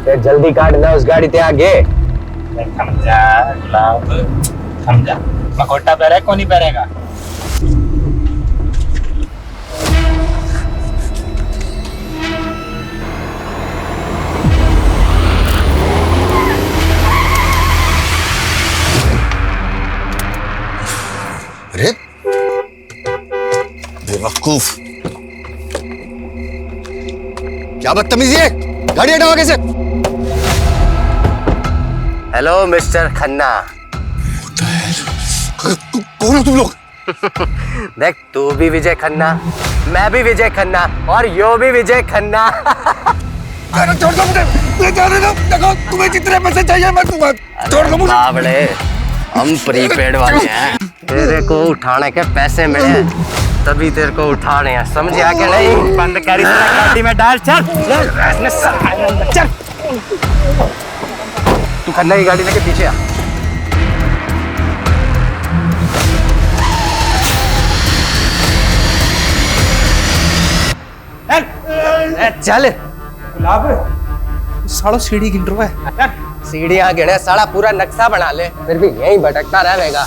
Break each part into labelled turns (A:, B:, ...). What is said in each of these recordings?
A: ते जल्दी काट ना उस गाड़ी ते आगे।
B: थम जा गुलाब, थम जा। मकोटा पहरे कौन नहीं पहरेगा?
C: अरे बेवकूफ, क्या बदतमीजी है, गाड़ी हटाओ आगे से।
A: Hello mister Khanna.
C: कौन हो तुम लोग?
A: देख, तू भी विजय खन्ना, मैं भी विजय खन्ना और यो भी विजय खन्ना।
C: छोड़ दो मुझे, जाने दो। देखो तुम्हें जितने पैसे चाहिए मैं दूंगा, छोड़ दो मुझे।
A: बावड़े, हम प्रीपेड वाले हैं। तेरे को उठाने के पैसे मिले तभी तेरे को उठा रहे हैं, समझ आ के नहीं?
B: बंद करी गाड़ी में डाल, चल चल।
A: तू खन्ना की गाड़ी लेके पीछे आ। चल
B: गुलाब, सालो सीढ़ी गिन रहा है।
A: सीढ़ियां गिने, साला पूरा नक्शा बना ले, फिर भी यहीं भटकता रहेगा।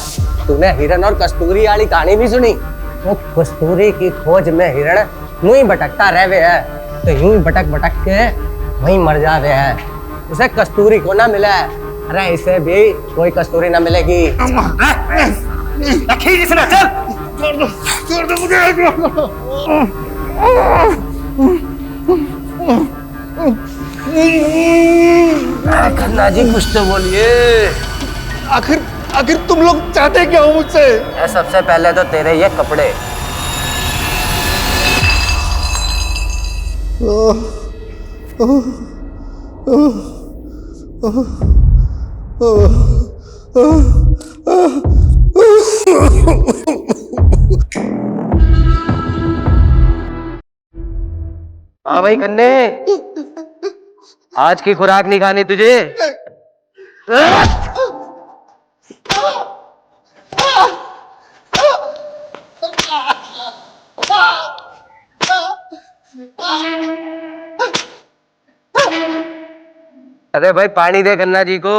A: तूने हिरन और कस्तूरी वाली कहानी नहीं सुनी? वो कस्तूरी की खोज में हिरण यूं ही भटकता रहे है, तो यूं ही भटक भटक के वहीं मर जावे है। उसे कस्तूरी को ना मिला है, अरे इसे भी कोई कस्तूरी ना मिलेगी।
C: छोड़ दो मुझे।
A: खन्ना जी कुछ तो बोलिए।
C: आखिर तुम लोग चाहते क्या हो मुझसे?
A: सबसे पहले तो तेरे ये कपड़े। हाँ भाई कन्ने, आज की खुराक नहीं खानी तुझे? अरे भाई पानी दे कन्ना जी को।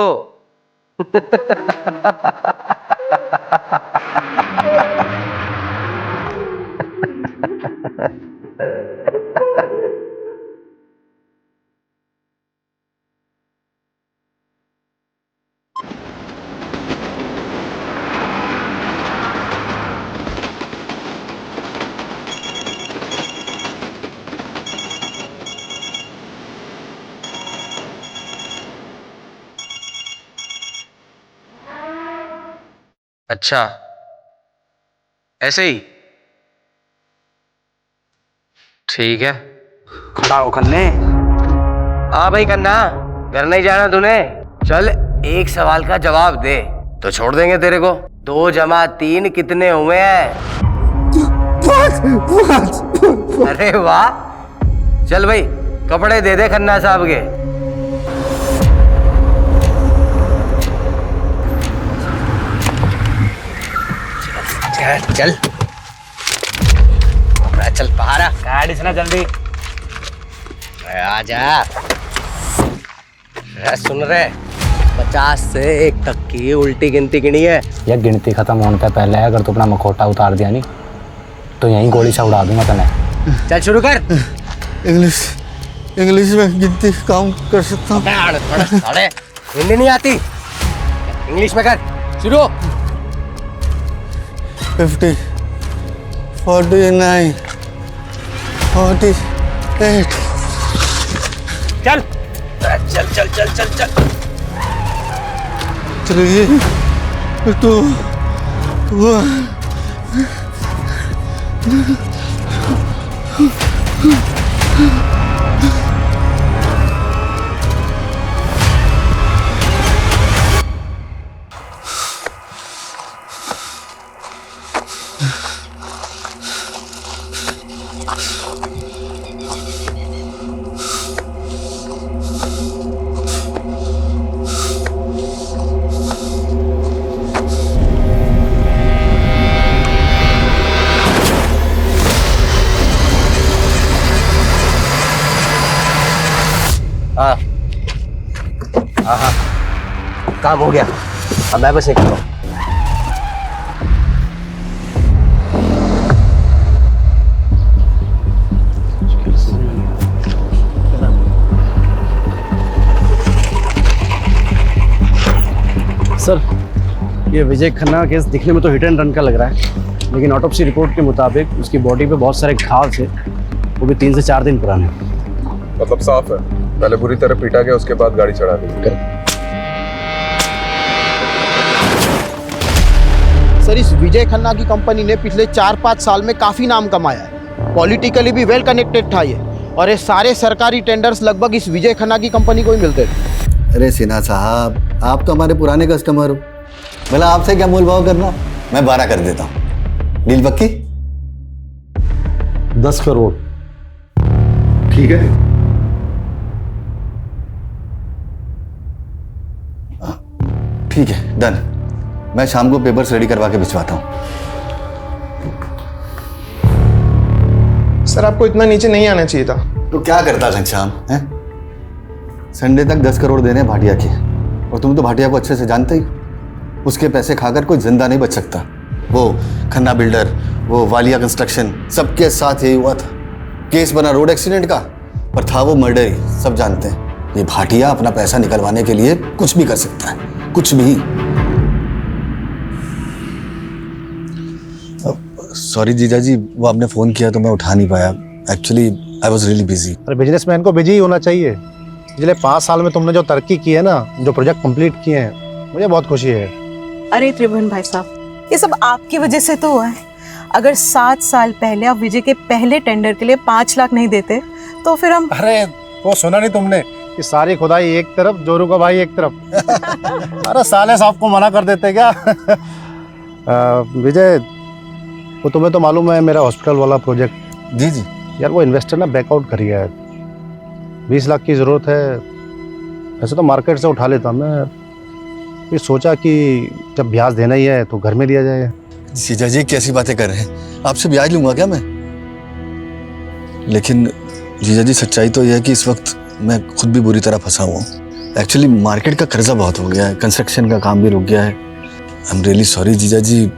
A: अच्छा, ऐसे ही ठीक है।
B: खड़ा हो खन्ने।
A: हाँ भाई कन्ना, घर नहीं जाना तूने? चल एक सवाल का जवाब दे तो छोड़ देंगे तेरे को। 2 जमा 3 कितने हुए हैं? 5। अरे वाह, चल भाई कपड़े दे दे खन्ना साहब के। चल चल बाहर आ,
B: गाड़ी से ना जल्दी।
A: आजा। सुन रहे, 50 से 1 तक की उल्टी गिनती गिनी है।
D: यह गिनती खत्म होने से पहले अगर तू अपना मखौटा उतार दिया नहीं तो यहीं गोली से उड़ा दूंगा तने।
A: चल शुरू कर।
C: इंग्लिश में गिनती काउंट कर सकता हूँ।
A: अरे हिंदी नहीं आती, इंग्लिश में कर शुरू।
C: 50, 49, 48।
B: चल
A: चल चल चल चल चल।
C: 3, 2, 1।
A: हाँ हाँ हाँ, काम हो गया। अब मैं बस निकल रहा हूँ।
E: सर, ये विजय खन्ना केस दिखने में तो हिट एंड रन का लग रहा है, लेकिन ऑटोप्सी रिपोर्ट के मुताबिक उसकी बॉडी पे बहुत सारे घाव थे, वो भी 3 से 4 दिन पुराने।
C: मतलब साफ है, पहले बुरी तरह पीटा गया, उसके बाद गाड़ी चढ़ा दी।
F: सर, इस विजय खन्ना की कंपनी ने पिछले 4-5 साल में काफ़ी नाम कमाया है। पॉलिटिकली भी वेल कनेक्टेड था ये, और ये सारे सरकारी टेंडर्स लगभग इस विजय खन्ना की कंपनी को ही मिलते थे।
G: अरे सिन्हा साहब, आप तो हमारे पुराने कस्टमर हो, भला आपसे क्या मोल भाव करना। मैं 12 कर देता हूँ, डील पक्की?
E: 10 करोड़।
G: ठीक है, ठीक है, डन। मैं शाम को पेपर्स रेडी करवा के भिजवाता हूँ।
F: सर, आपको इतना नीचे नहीं आना चाहिए था।
G: तो क्या करता घनश्याम है? संडे तक 10 करोड़ देने भाटिया के, और तुम तो भाटिया को अच्छे से जानते ही। उसके पैसे खाकर कोई जिंदा नहीं बच सकता। वो खन्ना बिल्डर, वो वालिया कंस्ट्रक्शन, सबके साथ यही हुआ था। केस बना रोड एक्सीडेंट का, पर था वो मर्डर ही, सब जानते हैं। ये भाटिया अपना पैसा निकलवाने के लिए कुछ भी कर सकता है, कुछ भी। सॉरी जीजा जी, वो आपने फोन किया तो मैं उठा नहीं पाया। Actually I was really busy.
E: अरे बिजनेसमैन को बिजी ही होना चाहिए। पिछले 5 साल में तुमने जो तरक्की की है ना, जो प्रोजेक्ट कंप्लीट किए हैं, मुझे बहुत खुशी है।
H: अरे त्रिभुवन भाई साहब, ये सब आपकी वजह से तो हुआ है। अगर 7 साल पहले आप विजय के पहले टेंडर के लिए 5 लाख नहीं देते तो फिर हम।
E: अरे वो सुना नहीं तुमने कि सारी खुदाई एक तरफ, जोरू का भाई एक तरफ। अरे साले साहब को मना कर देते क्या? विजय, वो तुम्हें तो मालूम है मेरा हॉस्पिटल वाला प्रोजेक्ट।
G: जी जी।
E: यार वो इन्वेस्टर ना बैकआउट कर गया है। 20 लाख की ज़रूरत है। वैसे तो मार्केट से उठा लेता मैं, फिर सोचा कि जब ब्याज देना ही है तो घर में दिया जाए।
G: जीजा जी कैसी बातें कर रहे हैं? आपसे ब्याज लूंगा क्या मैं? लेकिन जीजा जी सच्चाई तो यह है कि इस वक्त मैं खुद भी बुरी तरह फंसा हुआ हूँ। एक्चुअली मार्केट का कर्जा बहुत हो गया है, कंस्ट्रक्शन का काम भी रुक गया है। आई एम रियली सॉरी जीजा जी,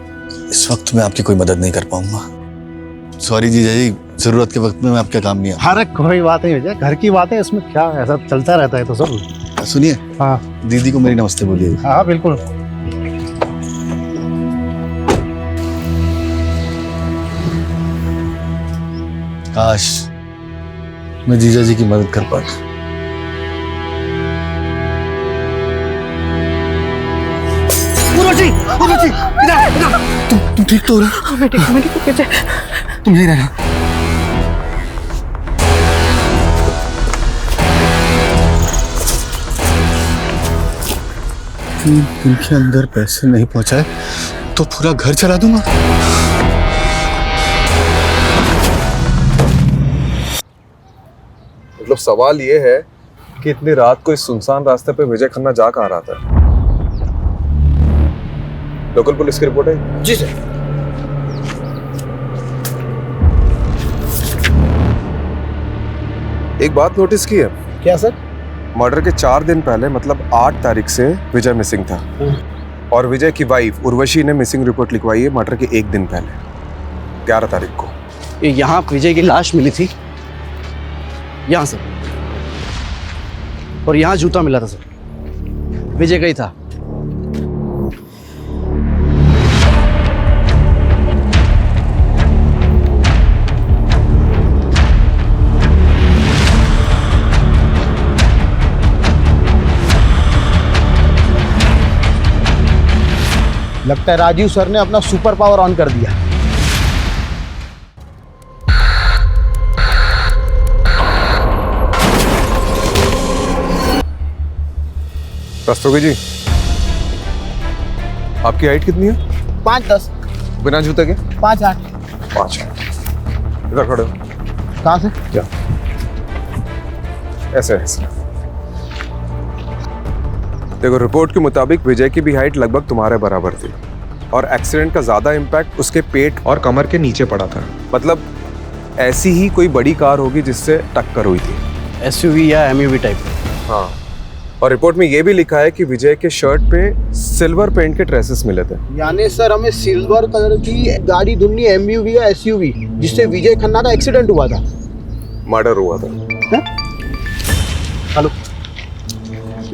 G: इस वक्त मैं आपकी कोई मदद नहीं कर पाऊंगा। सॉरी जीजा जी, जरूरत के वक्त में मैं आपके काम नहीं आऊंगा।
E: अरे कोई बात नहीं विजय, घर की बात है, इसमें क्या, ऐसा चलता रहता है तो सब।
G: सुनिए,
E: हाँ
G: दीदी को मेरी नमस्ते बोलिए।
E: हाँ बिल्कुल।
G: काश मैं जीजा जी की मदद कर पाता। तुम ठीक तो हो रहा?
H: मैं ठीक हूँ विजय।
G: तुम यही रहना। इनके अंदर पैसे नहीं पहुंचाए तो पूरा घर चला दूंगा।
C: मतलब सवाल ये है कि इतनी रात को इस सुनसान रास्ते पे विजय खन्ना जा कहाँ रहा था? लोकल पुलिस की रिपोर्ट है?
A: जी सर।
C: एक बात नोटिस की है?
E: क्या सर?
C: मर्डर के 4 दिन पहले, मतलब 8 तारीख से विजय मिसिंग था, और विजय की वाइफ उर्वशी ने मिसिंग रिपोर्ट लिखवाई है मर्डर के 1 दिन पहले, 11 तारीख को।
E: यहाँ विजय की लाश मिली थी, यहाँ सर, और यहाँ जूता मिला था सर, विजय का ही था।
F: लगता है राजीव सर ने अपना सुपर पावर ऑन कर दिया।
C: रस्तोगी जी, आपकी हाइट कितनी है?
F: 5'10",
C: बिना जूते के?
F: 5'8".
C: 5। इधर खड़े हो।
F: कहाँ से?
C: क्या? ऐसे ऐसे। देखो, रिपोर्ट के मुताबिक विजय की भी हाइट लगभग तुम्हारे बराबर थी, और एक्सीडेंट का ज्यादा इम्पैक्ट उसके पेट और कमर के नीचे पड़ा था। मतलब ऐसी ही कोई बड़ी कार होगी जिससे टक्कर हुई थी।
E: SUV या MUV टाइप।
C: हाँ, और रिपोर्ट में ये भी लिखा है कि विजय के शर्ट पे सिल्वर पेंट के ट्रेसेस मिले थे।
F: यानी सर हमें सिल्वर कलर की गाड़ी ढूंढनी, एमयूवी या एसयूवी, जिससे विजय खन्ना का एक्सीडेंट हुआ था।
C: मर्डर हुआ था।
F: हेलो,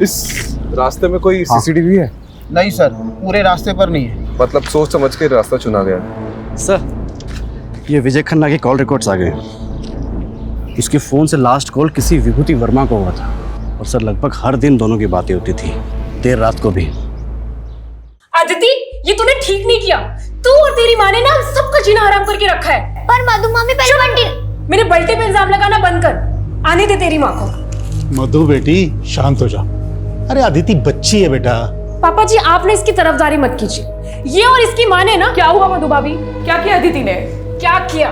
C: इस रास्ते में कोई सीसीटीवी है?
F: नहीं सर, पूरे रास्ते पर नहीं है।
C: मतलब सोच समझ के रास्ता चुना गया।
E: सर, ये विजय खन्ना के कॉल रिकॉर्ड्स आ गए। इसके फ़ोन से लास्ट कॉल किसी विभूति वर्मा को हुआ था, और सर लगभग हर दिन दोनों की बातें होती थी, देर रात को भी।
I: अदिति, ये तूने ठीक नहीं किया। तू और तेरी माँ ने ना हम सबका जीना हराम करके रखा है।
J: पर मधु मामी पहले बंटी
I: मेरे बल्टे पे इल्जाम लगाना बंद कर। आने दे तेरी माँ को।
K: मधु बेटी शांत हो जा। अरे अदिति बच्ची है बेटा।
I: पापा जी, आपने इसकी तरफदारी मत कीजिए। ये और इसकी माँ ने ना। क्या हुआ मधु भाभी? क्या किया अदिति ने? क्या किया?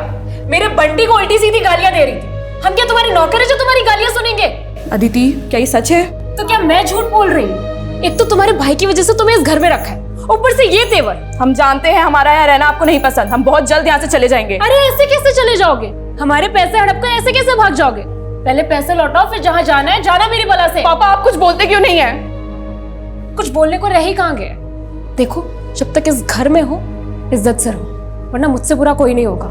I: मेरे बंटी को उल्टी सीधी गालियां दे रही थी। हम क्या तुम्हारे नौकर है जो तुम्हारी गालियां सुनेंगे?
J: अदिति, क्या ये सच है?
I: तो क्या मैं झूठ बोल रही हूँ? एक तो तुम्हारे भाई की वजह से तुम्हें इस घर में रखा है, ऊपर से ये तेवर।
J: हम जानते हैं हमारा यहाँ रहना आपको नहीं पसंद। हम बहुत जल्द यहाँ से चले जाएंगे।
I: अरे ऐसे कैसे चले जाओगे? हमारे पैसे हड़प कर ऐसे कैसे भाग जाओगे? पहले पैसे लौटाओ, फिर जहाँ जाना है जाना मेरी बला से।
J: पापा, आप कुछ बोलते क्यों नहीं है?
I: कुछ बोलने को रह ही कहाँ गए? देखो, जब तक इस घर में हो इज्जत से रहो, वरना मुझसे बुरा कोई नहीं होगा।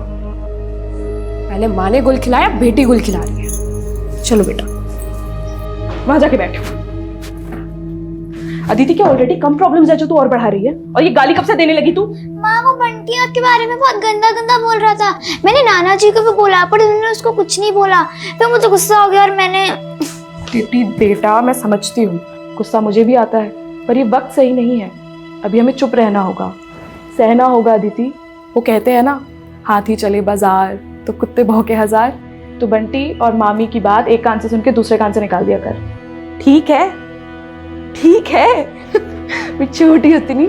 I: पहले माँ ने गुल खिलाया, बेटी गुल खिला रही है। चलो बेटा,
J: वहां जाके बैठो। अदिति, क्या ऑलरेडी कम प्रॉब्लम्स है जो तू और बढ़ा रही है? और ये गाली कब से देने लगी तू?
L: माँ, वो बंटी आपके बारे में बहुत गंदा गंदा बोल रहा था। मैंने नाना जी को भी बोला, पर उन्होंने उसको कुछ नहीं बोला। फिर मुझे गुस्सा हो गया और मैंने।
J: दीदी बेटा, मैं समझती हूँ, गुस्सा मुझे भी आता है, पर ये वक्त सही नहीं है। अभी हमें चुप रहना होगा, सहना होगा। अदिति, वो कहते हैं ना, हाथी चले बाजार तो कुत्ते भौंके हजार। तो बंटी और मामी की बात एक कान से सुन के दूसरे कान से निकाल दिया कर। ठीक है? ठीक है। मैं छोटी उतनी।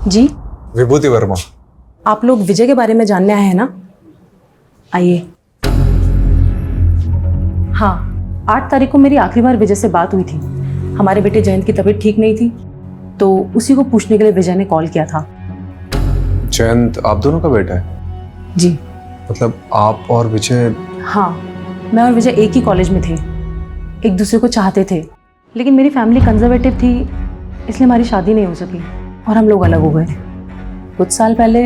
H: जी,
C: विभूति वर्मा।
H: आप लोग विजय के बारे में जानने आए हैं ना? आइए। हाँ, 8 तारीख को मेरी आखिरी बार विजय से बात हुई थी। हमारे बेटे जयंत की तबीयत ठीक नहीं थी, तो उसी को पूछने के लिए विजय ने कॉल किया था।
C: जयंत आप दोनों का बेटा है?
H: जी।
C: मतलब आप और विजय?
H: हाँ, मैं और विजय एक ही कॉलेज में थे, एक दूसरे को चाहते थे, लेकिन मेरी फैमिली कंजर्वेटिव थी, इसलिए हमारी शादी नहीं हो सकी और हम लोग अलग हो गए। कुछ साल पहले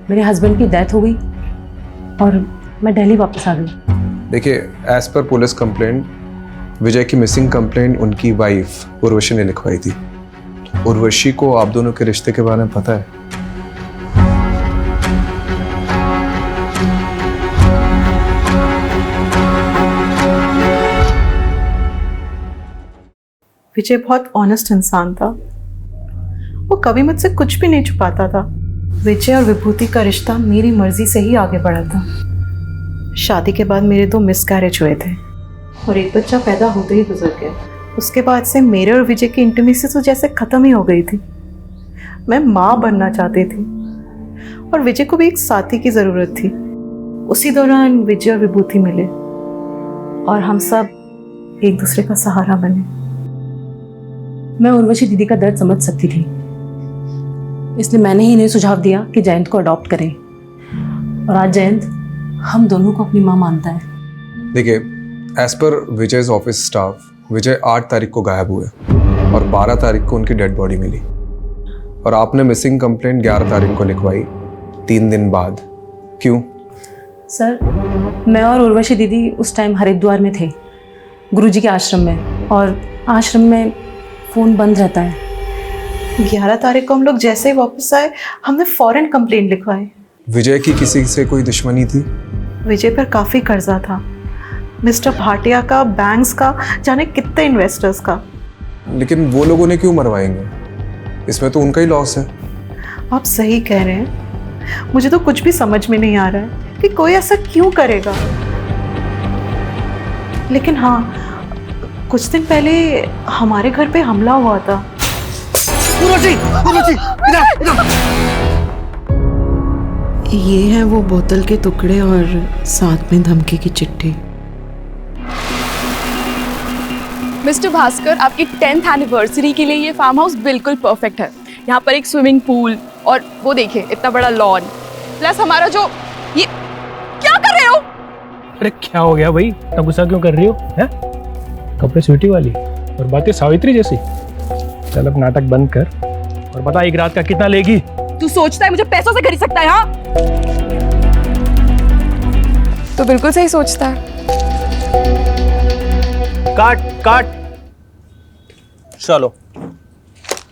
H: मेरे हस्बैंड की डेथ हो गई और मैं दिल्ली वापस आ गई।
C: देखिए, एज पर पुलिस कंप्लेंट, विजय की मिसिंग कंप्लेंट उनकी वाइफ उर्वशी ने लिखवाई थी। उर्वशी को आप दोनों के रिश्ते के बारे में पता है?
H: विजय बहुत ऑनेस्ट इंसान था, वो कभी मुझसे कुछ भी नहीं छुपाता था। विजय और विभूति का रिश्ता मेरी मर्जी से ही आगे बढ़ा था। शादी के बाद मेरे 2 मिसकैरेज हुए थे और एक बच्चा पैदा होते ही गुजर गया। उसके बाद से मेरे और विजय की इंटीमेसी तो जैसे ख़त्म ही हो गई थी। मैं माँ बनना चाहती थी और विजय को भी एक साथी की ज़रूरत थी। उसी दौरान विजय और विभूति मिले और हम सब एक दूसरे का सहारा बने। मैं उर्वशी दीदी का दर्द समझ सकती थी, इसलिए मैंने ही इन्हें सुझाव दिया कि जयंत को अडॉप्ट करें, और आज जयंत हम दोनों को अपनी माँ मानता है।
C: देखिए, एज पर विजय ऑफिस स्टाफ, विजय 8 तारीख को गायब हुए और 12 तारीख को उनकी डेड बॉडी मिली, और आपने मिसिंग कंप्लेंट 11 तारीख को लिखवाई, 3 दिन बाद। क्यों?
H: सर, मैं और उर्वशी दीदी उस टाइम हरिद्वार में थे, गुरुजी के आश्रम में, और आश्रम में फ़ोन बंद रहता है। 11 तारीख को हम लोग जैसे ही वापस आए, हमने फौरन कंप्लेंट लिखवाई।
C: विजय की किसी से कोई दुश्मनी थी?
H: विजय पर काफ़ी कर्जा था, मिस्टर भाटिया का, बैंक्स का, जाने कितने इन्वेस्टर्स का।
C: लेकिन वो लोग उन्हें क्यों मरवाएंगे? इसमें तो उनका ही लॉस है।
H: आप सही कह रहे हैं, मुझे तो कुछ भी समझ में नहीं आ रहा है कि कोई ऐसा क्यों करेगा। लेकिन हाँ, कुछ दिन पहले हमारे घर पे हमला हुआ था। ये है वो बोतल के टुकड़े और साथ में धमकी की चिट्ठी।
J: मिस्टर भास्कर, आपकी 10th एनिवर्सरी के लिए ये फार्म हाउस बिल्कुल परफेक्ट है। यहाँ पर एक स्विमिंग पूल और वो देखिए इतना बड़ा लॉन, प्लस हमारा जो ये क्या कर रहे हो?
M: अरे क्या हो गया भाई, इतना गुस्सा क्यों कर रही हो? हैं? कपड़े स्वीटी वाली और बातें सावित्री जैसी। चल अब नाटक बंद कर और बता एक रात का कितना लेगी?
J: तू सोचता है मुझे पैसों से खरीद सकता है? हाँ तो बिल्कुल सही सोचता है।
N: काट काट। चलो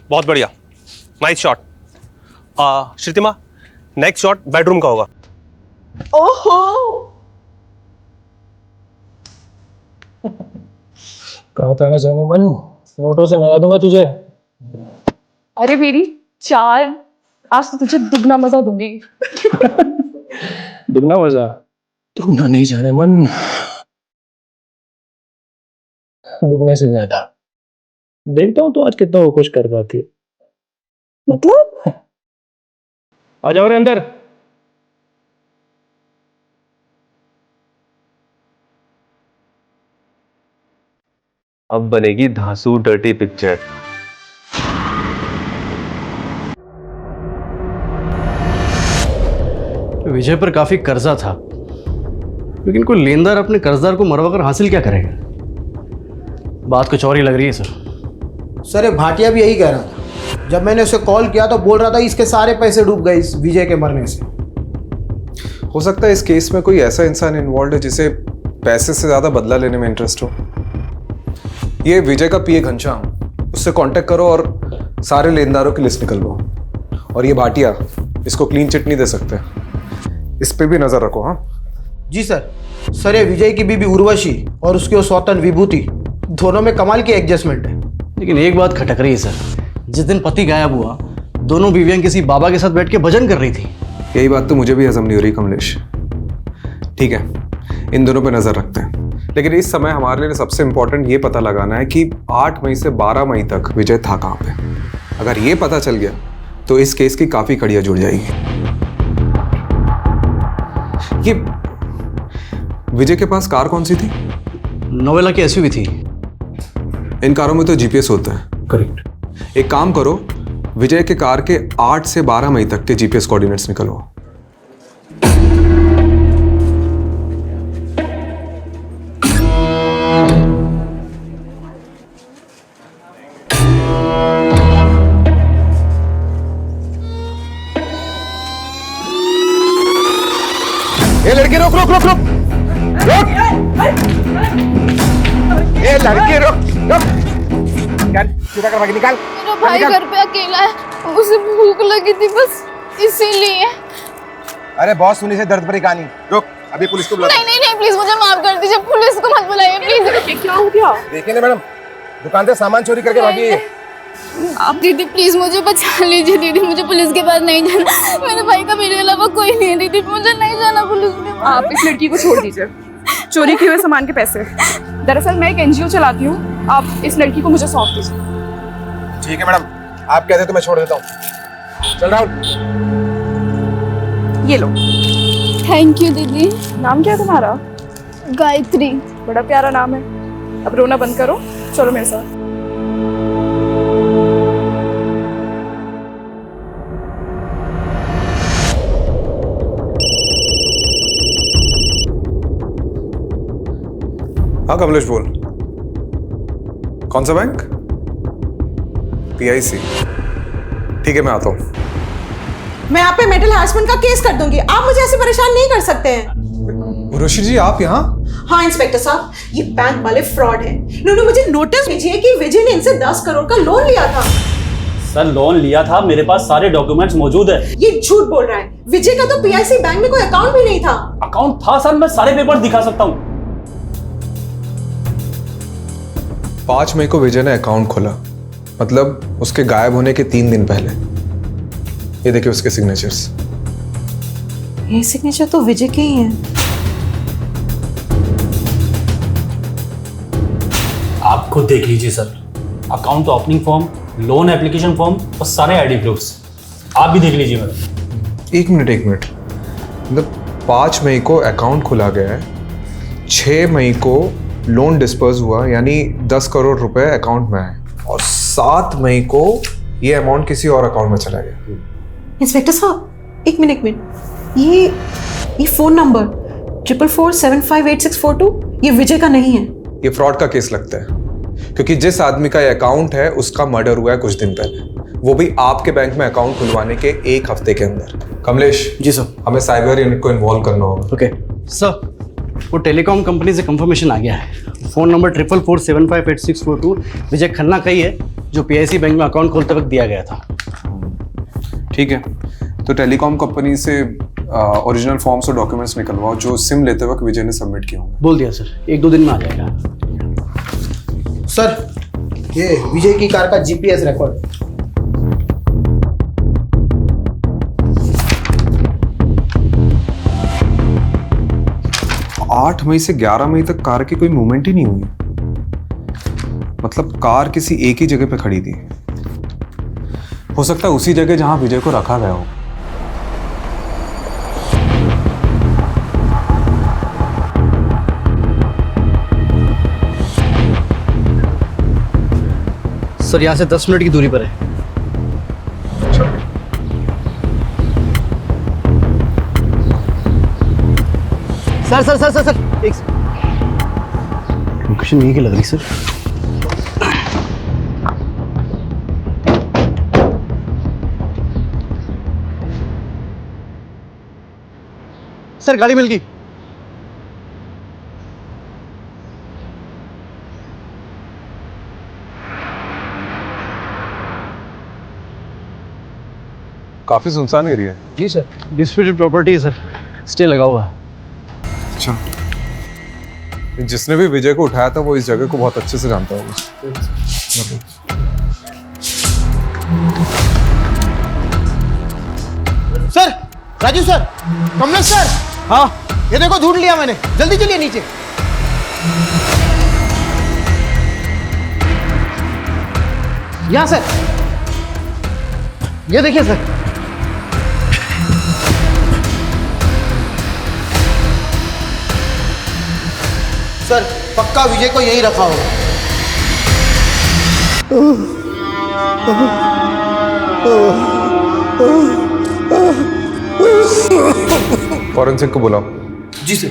N: बहुत बढ़िया, nice shot. Shrutima next shot bedroom का होगा।
J: ओहो
M: कहा था ना मन, नोटों से मंगा दूंगा तुझे।
J: अरे मेरी चाल, आज तो तुझे दुगना मजा दूंगी।
M: दुगना मजा? दुगना नहीं जाने मन, दुगने से ज्यादा। देखता हूँ तो आज कितना वो खुश कर पाती है।
J: मतलब
M: आ जाओ रे अंदर।
N: अब बनेगी धांसू डर्टी पिक्चर।
O: विजय पर काफी कर्जा था, लेकिन कोई लेनदार अपने कर्जदार को मरवा कर हासिल क्या करेगा? बात कुछ और ही लग रही है
F: सर ये भाटिया भी यही कह रहा था। जब मैंने उसे कॉल किया तो बोल रहा था इसके सारे पैसे डूब गए इस विजय के मरने से।
C: हो सकता है इस केस में कोई ऐसा इंसान इन्वॉल्व है जिसे पैसे से ज्यादा बदला लेने में इंटरेस्ट हो। ये विजय का पीए घनश्याम, उससे कांटेक्ट करो और सारे लेनदारों की लिस्ट निकलवाओ। और ये भाटिया, इसको क्लीन चिट नहीं दे सकते, इस पे भी नजर रखो। हाँ
F: जी सर। सर ये विजय की बीबी उर्वशी और उसकी वो सौतन विभूति, दोनों में कमाल की एडजस्टमेंट है।
O: लेकिन एक बात खटक रही है सर, जिस दिन पति गायब हुआ दोनों बीवियां किसी बाबा के साथ बैठ के भजन कर रही थी।
C: यही बात तो मुझे भी हजम नहीं हो रही कमलेश। ठीक है, इन दोनों पे नजर रखते हैं, लेकिन इस समय हमारे लिए सबसे इंपॉर्टेंट ये पता लगाना है कि 8 मई से 12 मई तक विजय था कहाँ पे। अगर ये पता चल गया तो इस केस की काफी कड़ियां जुड़ जाएगी। ये विजय के पास कार कौन सी थी?
O: नोवेला की एसयूवी थी।
C: इन कारों में तो जीपीएस होता है।
M: करेक्ट।
C: एक काम करो, विजय के कार के 8 से 12 मई तक के जीपीएस कोऑर्डिनेट्स निकलवाओ।
A: ये लड़के रोक रोक रोक रोक रोक। ये लड़के रोक रोक। निकाल, सीधा करवा के निकाल।
L: मेरा भाई घर पे अकेला है, उसे भूख लगी थी बस इसीलिए।
A: अरे बहुत सुनी से दर्द भरी कहानी। रुक, अभी पुलिस को बुला।
L: नहीं नहीं नहीं प्लीज मुझे माफ कर दीजिए, पुलिस को मत बुलाइए प्लीज।
J: क्या हो गया?
A: देखिए ना मैडम, दुकान से सामान चोरी करके भागी है।
L: आप दीदी प्लीज मुझे बचा लीजिए। दीदी मुझे पुलिस के पास नहीं जाना, मेरे भाई का मेरे अलावा कोई नहीं है। दीदी मुझे नहीं जाना पुलिस के पास।
J: आप इस लड़की को छोड़ दीजिए, चोरी किए हुए सामान के पैसे। दरअसल मैं एक एनजीओ चलाती हूँ, आप इस लड़की को मुझे सौंप दीजिए।
A: ठीक है मैडम, आप कहते तो मैं छोड़ देता हूँ। चल राहुल।
J: ये लो।
L: थैंक यू दीदी।
J: नाम क्या है तुम्हारा?
L: गायत्री।
J: बड़ा प्यारा नाम है। अब रोना बंद करो, चलो मेरे साथ।
C: हाँ कमलेश बोल। कौन सा बैंक? PIC। ठीक है मैं आता हूँ।
H: मैं आप पे मेंटल हैरेसमेंट का केस कर दूंगी, आप मुझे ऐसे परेशान नहीं कर सकते हैं।
C: उर्वशी जी आप यहाँ?
H: हाँ इंस्पेक्टर साहब, ये बैंक वाले फ्रॉड हैं। इन्होंने मुझे नोटिस भेजी है कि विजय ने इनसे 10 करोड़ का लोन लिया था।
O: सर लोन लिया था, मेरे पास सारे डॉक्यूमेंट्स मौजूद है।
H: ये झूठ बोल रहा है। विजय का तो PIC बैंक में कोई अकाउंट भी नहीं था।
O: अकाउंट था सर, मैं सारे पेपर दिखा सकता हूँ।
C: 5 मई को विजय ने अकाउंट खोला, मतलब उसके गायब होने के 3 दिन पहले। ये देखिए उसके सिग्नेचर्स।
H: ये सिग्नेचर तो विजय के ही हैं।
O: आप खुद देख लीजिए सर, अकाउंट तो opening form
P: loan application form और सारे आईडी प्रूफ्स आप भी देख लीजिए मैडम।
C: एक मिनट, मतलब 5 मई को अकाउंट खुला गया है, 6 मई को लोन डिस्पर्स हुआ, यानी 10 करोड़ रुपए अकाउंट में आए, और 7 मई को ये अमाउंट किसी और अकाउंट में चला गया।
H: इंस्पेक्टर साहब, एक मिनट, ये फ़ोन नंबर 44475862 ये विजय का नहीं है।
C: ये फ्रॉड का केस लगता है, क्योंकि जिस आदमी का ये अकाउंट है उसका मर्डर हुआ है कुछ दिन पहले, वो भी आपके बैंक में अकाउंट खुलवाने के 1 हफ्ते के अंदर। कमलेश
O: जी सर,
C: हमें साइबर यूनिट को इन्वॉल्व करना होगा।
O: ओके सर, वो टेलीकॉम कंपनी से कंफर्मेशन आ गया है। फ़ोन नंबर 44475862 विजय खन्ना का ही है, जो PIC बैंक में अकाउंट खोलते वक्त दिया गया था।
C: ठीक है, तो टेलीकॉम कंपनी से ओरिजिनल फॉर्म्स और डॉक्यूमेंट्स निकलवाओ जो सिम लेते वक्त विजय ने सबमिट किए होंगे।
O: बोल दिया सर, 1-2 दिन में आ जाएगा।
F: सर, ये विजय की कार का GPS रिकॉर्ड।
C: 8 मई से 11 मई तक कार की कोई मूवमेंट ही नहीं हुई, मतलब कार किसी एक ही जगह पे खड़ी थी। हो सकता है उसी जगह जहां विजय को रखा गया हो।
O: सर, यहाँ से 10 मिनट की दूरी पर है। सर, एक लोकेशन यही की लग रही सर। सर, गाड़ी मिल गई।
C: काफी सुनसान एरिया है।
O: जी सर, डिस्प्यूटेड प्रॉपर्टी है सर, स्टे लगा हुआ है।
C: अच्छा, जिसने भी विजय को उठाया था वो इस जगह को बहुत अच्छे से जानता होगा।
F: Sir, Raju sir, Kamlesh sir, हाँ, ये देखो ढूंढ लिया मैंने, जल्दी चलिए नीचे। यहाँ सर, ये देखिए सर। सर, पक्का विजय को यही रखा होगा।
C: फॉरेंसिक को बुलाओ।
F: जी सर।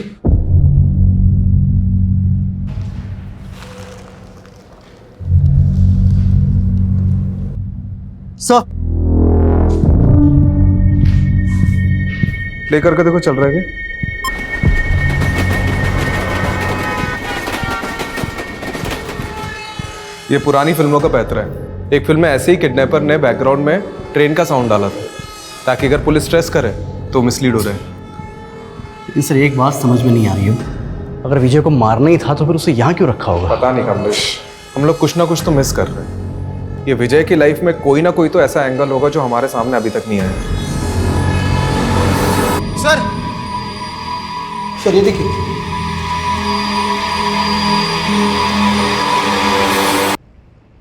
O: सर,
C: प्ले करके देखो चल रहा है क्या? ये पुरानी फिल्मों का पैतरा है। एक फिल्म में ऐसे ही किडनैपर ने बैकग्राउंड में ट्रेन का साउंड डाला था, ताकि अगर पुलिस स्ट्रेस करे तो मिसलीड हो रहे।
O: लेकिन सर, एक बात समझ में नहीं आ रही है, अगर विजय को मारना ही था तो फिर उसे यहाँ क्यों रखा होगा?
C: पता नहीं कमलेश, हम लोग कुछ ना कुछ तो मिस कर रहे हैं। ये विजय की लाइफ में कोई ना कोई तो ऐसा एंगल होगा जो हमारे सामने अभी तक नहीं आया।
F: सर, ये देखिए।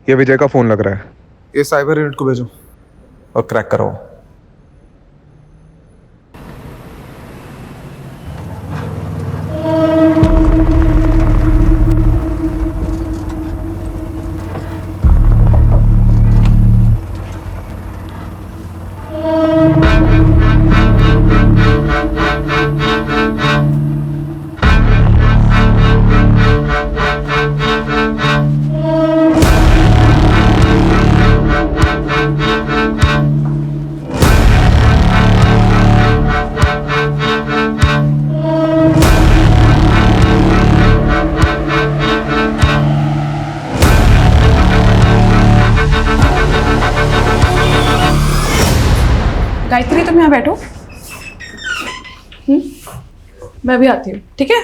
C: ये विजय का फोन लग रहा है। ये साइबर यूनिट को भेजो और क्रैक कराओ।
J: गायत्री, तुम यहाँ बैठो। मैं भी आती हूँ, ठीक है?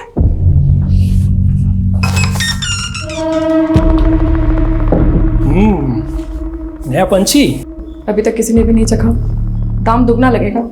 M: नया पंछी
J: अभी तक किसी ने भी नहीं चखा, दाम दुगना लगेगा।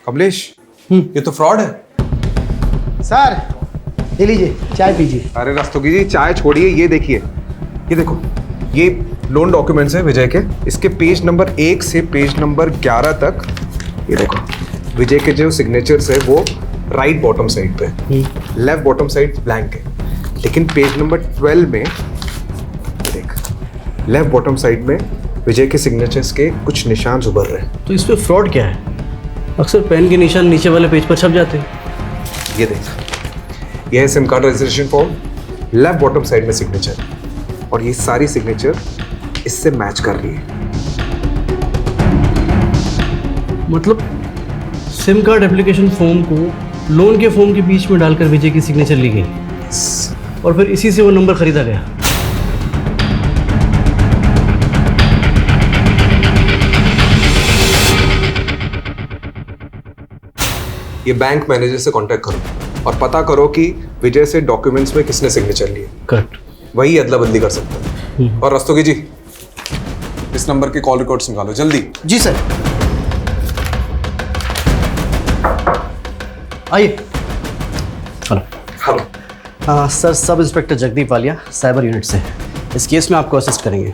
C: कमलेश, ये तो फ्रॉड है।
F: सर ये लीजिए चाय पीजिए।
C: अरे रस्तोगी जी, चाय छोड़िए, ये देखिए, ये देखो, ये लोन डॉक्यूमेंट्स है विजय के। इसके पेज नंबर 1 से पेज नंबर 11 तक ये देखो, विजय के जो सिग्नेचर्स है वो राइट बॉटम साइड पे, लेफ्ट बॉटम साइड ब्लैंक है। लेकिन पेज नंबर 12 में देख, लेफ्ट बॉटम साइड में विजय के सिग्नेचर्स के कुछ निशान उभर रहे हैं।
O: तो इसमें फ्रॉड क्या है? अक्सर पेन के निशान नीचे वाले पेज पर छप जाते हैं।
C: ये देख, ये है SIM card registration form, left bottom side में सिग्नेचर, और ये सारी सिग्नेचर इससे मैच कर रही है।
O: मतलब सिम कार्ड एप्लीकेशन फॉर्म को लोन के फॉर्म के बीच में डालकर विजय की सिग्नेचर ली गई और फिर इसी से वो नंबर खरीदा गया।
C: ये बैंक मैनेजर से कांटेक्ट करो और पता करो कि विजय से डॉक्यूमेंट्स में किसने सिग्नेचर लिए।
O: करेक्ट,
C: वही अदला बदली कर सकता है। और रस्तोगी जी, इस नंबर के कॉल रिकॉर्ड्स निकालो जल्दी।
F: जी सर।
O: आइए। Hello sir, sub inspector Jagdeep Walia, cyber unit से। इस केस में आपको असिस्ट करेंगे।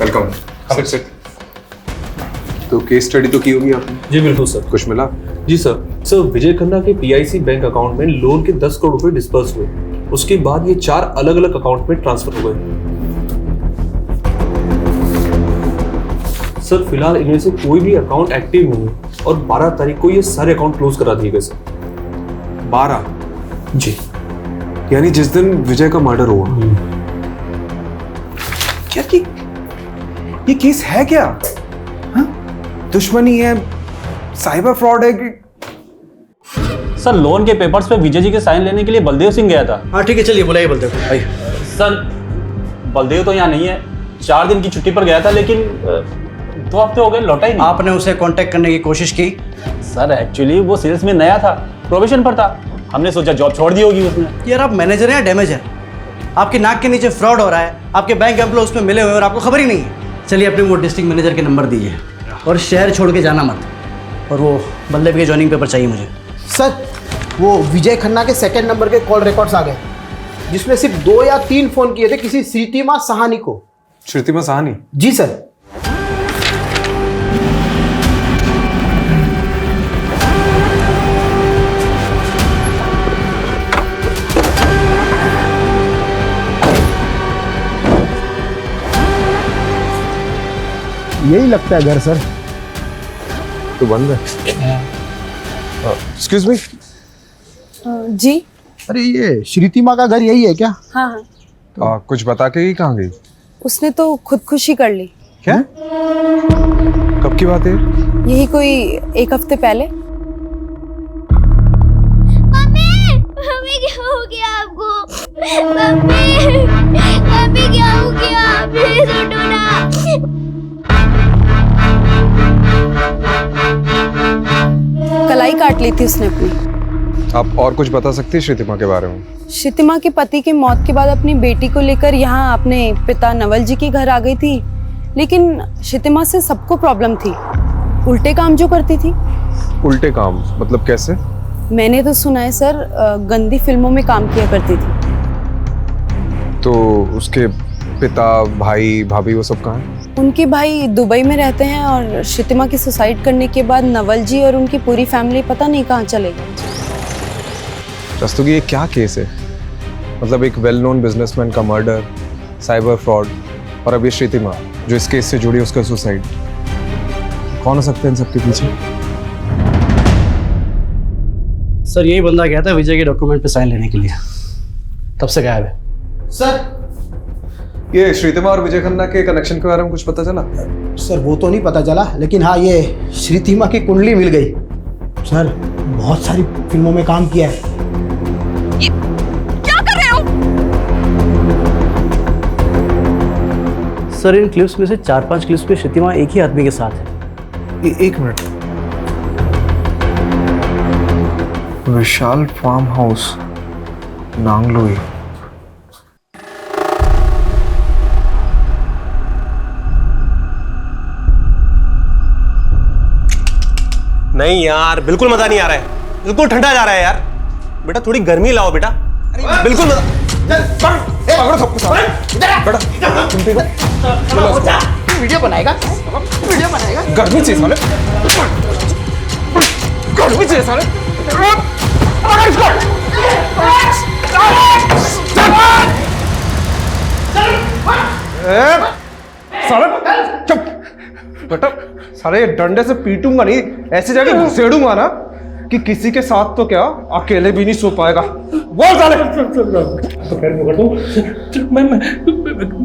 C: वेलकम। Sit sit. तो केस स्टडी तो की होगी आपने?
N: जी बिल्कुल सर।
C: कुछ मिला?
N: जी सर विजय खन्ना के पीआईसी बैंक अकाउंट में लोन के 10 करोड़ रुपए डिस्पर्स हुए। उसके बाद ये 4 अलग अलग अकाउंट में ट्रांसफर हो गए। सर फिलहाल इनमें से कोई भी अकाउंट एक्टिव नहीं है और 12 तारीख को ये सारे अकाउंट क्लोज करा दिए गए सर।
C: 12?
N: जी,
C: यानी जिस दिन विजय का मर्डर हुआ। क्या कि ये केस है क्या? हाँ? दुश्मनी है, साइबर फ्रॉड है कि?
P: सर लोन के पेपर्स पे विजय जी के साइन लेने के लिए बलदेव सिंह गया था।
O: हाँ ठीक है, चलिए बुलाइए बलदेव को। आइए।
P: सर बलदेव तो यहाँ नहीं है, 4 दिन की छुट्टी पर गया था, लेकिन 2 हफ्ते हो गए लौटा ही नहीं।
O: आपने उसे कांटेक्ट करने की कोशिश की?
P: सर एक्चुअली वो सेल्स में नया था, प्रोबेशन पर था, हमने सोचा जॉब छोड़ दी होगी उसने।
O: यार आप मैनेजर हैं या डैमेज है? आपके नाक के नीचे फ्रॉड हो रहा है, आपके बैंक एम्प्लॉय उसमें मिले हुए और आपको खबर ही नहीं है। चलिए अपने वो डिस्ट्रिक्ट मैनेजर के नंबर दीजिए और शहर छोड़ के जाना मत। और वो बलदेव के जॉइनिंग पेपर चाहिए मुझे।
F: सर वो विजय खन्ना के 2nd नंबर के कॉल रिकॉर्ड्स आ गए, जिसमें सिर्फ 2 या 3 फोन किए थे किसी श्रीतिमा साहनी को।
C: श्रुतिमा साहनी?
F: जी सर। यही लगता है घर सर।
C: तो बंद है। Excuse me.
H: जी।
F: अरे ये श्रीतिमा का घर यही है क्या?
H: हाँ हाँ।
C: कुछ बता के ही कहाँ गई?
H: उसने तो खुदकुशी कर ली।
C: क्या? कब की बात है?
H: यही कोई 1 हफ्ते पहले।
L: मम्मी क्या हो गया आपको? मम्मी क्या हो गया? प्लीज उठो ना।
H: कलाई काट ली थी उसने अपनी।
C: आप और कुछ बता सकती है श्रुतिमा के बारे में?
H: श्रुतिमा के पति के मौत के बाद अपनी बेटी को लेकर यहाँ अपने पिता नवल जी के घर आ गई थी, लेकिन श्रुतिमा से सबको प्रॉब्लम थी। उल्टे काम जो करती थी।
C: उल्टे काम मतलब कैसे?
H: मैंने तो सुना है सर, गंदी फिल्मों में काम किया करती थी।
C: तो उसके पिता, भाई, भाभी वो सब कहाँ हैं?
H: उनके भाई दुबई में रहते हैं और श्रुतिमा की सुसाइड करने के बाद नवल जी और उनकी पूरी फैमिली पता नहीं कहाँ चले गए।
C: रस्तोगी, ये क्या केस है? मतलब एक वेल नोन बिजनेसमैन का मर्डर, साइबर फ्रॉड, और अब ये श्रुतिमा जो इस केस से जुड़ी उसका सुसाइड। कौन हो सकते हैं इन सबके पीछे?
O: सर यही बंदा गया था विजय के डॉक्यूमेंट पे साइन लेने के लिए, तब से गायब है।
F: सर
C: ये श्रुतिमा और विजय खन्ना के कनेक्शन के बारे में कुछ पता चला?
F: सर वो तो नहीं पता चला, लेकिन हाँ ये श्रुतिमा की कुंडली मिल गई। सर बहुत सारी फिल्मों में काम किया है।
J: क्या कर रहे हो?
O: सर इन क्लिप्स में से 4-5 क्लिप्स में श्रुतिमा एक ही आदमी के साथ है।
C: एक मिनट। विशाल फार्म हाउस, नांगलोई।
Q: नहीं यार, बिल्कुल मजा नहीं आ रहा है, बिल्कुल ठंडा जा रहा है यार। बेटा थोड़ी गर्मी लाओ बेटा, बिल्कुल मजा।
F: वीडियो बनाएगा, वीडियो बनाएगा।
C: गर्मी चाहिए साले, गर्मी चाहिए साले। साले चुप बेटा, सारे डंडे से पीटूंगा नहीं, ऐसी जगह घुसेड़ूंगा ना कि किसी के साथ तो क्या अकेले भी नहीं सो पाएगा। बोल साले।
M: तो खैर मैं करता हूँ।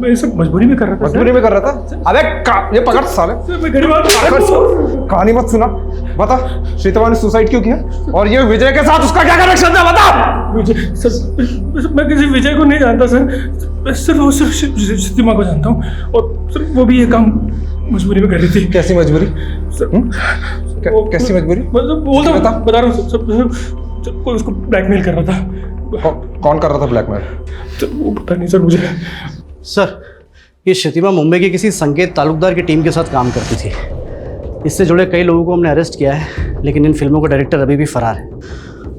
M: मैं सब मजबूरी में कर रहा था।
C: मजबूरी में कर रहा था? अबे ये पकड़ साले,
M: मैं गरीब आदमी।
C: कहानी मत सुना। बता श्रीतमा ने सुसाइड क्यों किया और ये विजय के साथ उसका क्या कनेक्शन था? बता।
M: विजय सर, मैं किसी विजय को नहीं जानता सर, मैं सिर्फ श्रीतिमा को जानता हूँ और सर वो भी ये काम मजबूरी में कर रही थी।
C: कैसी मजबूरी? कैसी मजबूरी?
M: बता रहा हूँ सर, कोई उसको ब्लैकमेल कर रहा था।
C: कौन कर रहा था ब्लैकमेल?
M: वो पता नहीं सर मुझे।
O: सर ये श्रुतिमा मुंबई की किसी संकेत तालुकदार की टीम के साथ काम करती थी। इससे जुड़े कई लोगों को हमने अरेस्ट किया है, लेकिन इन फिल्मों का डायरेक्टर अभी भी फरार है।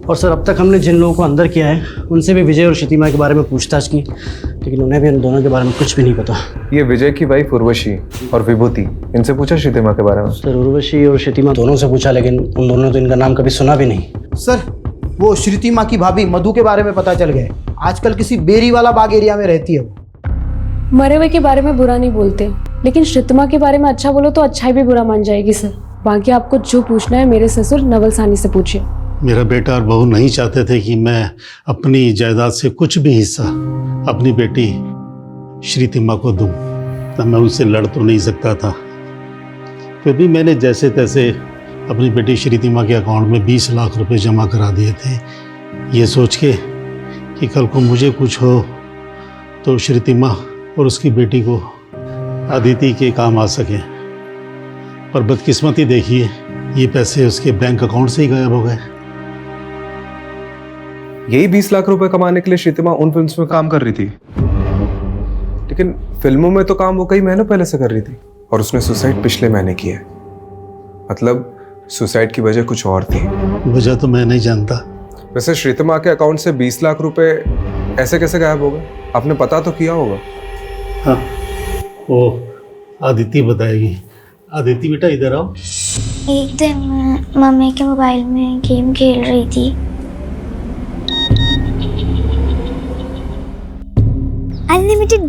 O: और सर अब तक हमने जिन लोगों को अंदर किया है उनसे भी विजय और श्रुतिमा के बारे में पूछताछ की, लेकिन उन्हें भी इन दोनों के बारे में कुछ भी नहीं पता।
C: ये विजय की वाइफ उर्वशी और विभूति, इनसे पूछा श्रुतिमा के बारे में?
O: सर उर्वशी और श्रुतिमा दोनों से पूछा, लेकिन उन दोनों ने तो इनका नाम कभी सुना भी नहीं।
F: सर वो श्रुतिमा की भाभी मधु के बारे में पता चल गया, आजकल किसी बेरी वाला बाग एरिया में रहती है वो।
I: मरे हुए के बारे में बुरा नहीं बोलते, लेकिन श्रुतिमा के बारे में अच्छा बोलो तो अच्छाई भी बुरा मान जाएगी सर। बाकी आपको जो पूछना है मेरे ससुर नवल सानी से पूछिए।
K: मेरा बेटा और बहू नहीं चाहते थे कि मैं अपनी जायदाद से कुछ भी हिस्सा अपनी बेटी श्रुतिमा को दूं, तब मैं उनसे लड़ तो नहीं सकता था। फिर भी मैंने जैसे तैसे अपनी बेटी श्रुतिमा के अकाउंट में 20 लाख रुपए जमा करा दिए थे, ये सोच के कि कल को मुझे कुछ हो तो श्रुतिमा और उसकी बेटी को अदिति के काम आ सके। पर बदकिस्मती देखिए, ये पैसे उसके बैंक अकाउंट से ही गायब हो गए।
C: यही 20 लाख रुपए कमाने के लिए श्रुतिमा उन फिल्म्स में काम कर रही थी, लेकिन फिल्मों में तो काम वो कई महीनों पहले से कर रही थी और उसने सुसाइड पिछले महीने किया है। मतलब सुसाइड की वजह कुछ और थी।
K: वजह तो मैं नहीं जानता।
C: वैसे श्रुतिमा के अकाउंट से 20 लाख रुपए ऐसे कैसे गायब हो गए? आपने पता तो किया होगा।
K: हाँ वो आदिति बताएगी। आदिति बेटा इधर आओ।
L: एक दिन मैं मम्मी के मोबाइल में गेम खेल रही थी। अनलिमिटेड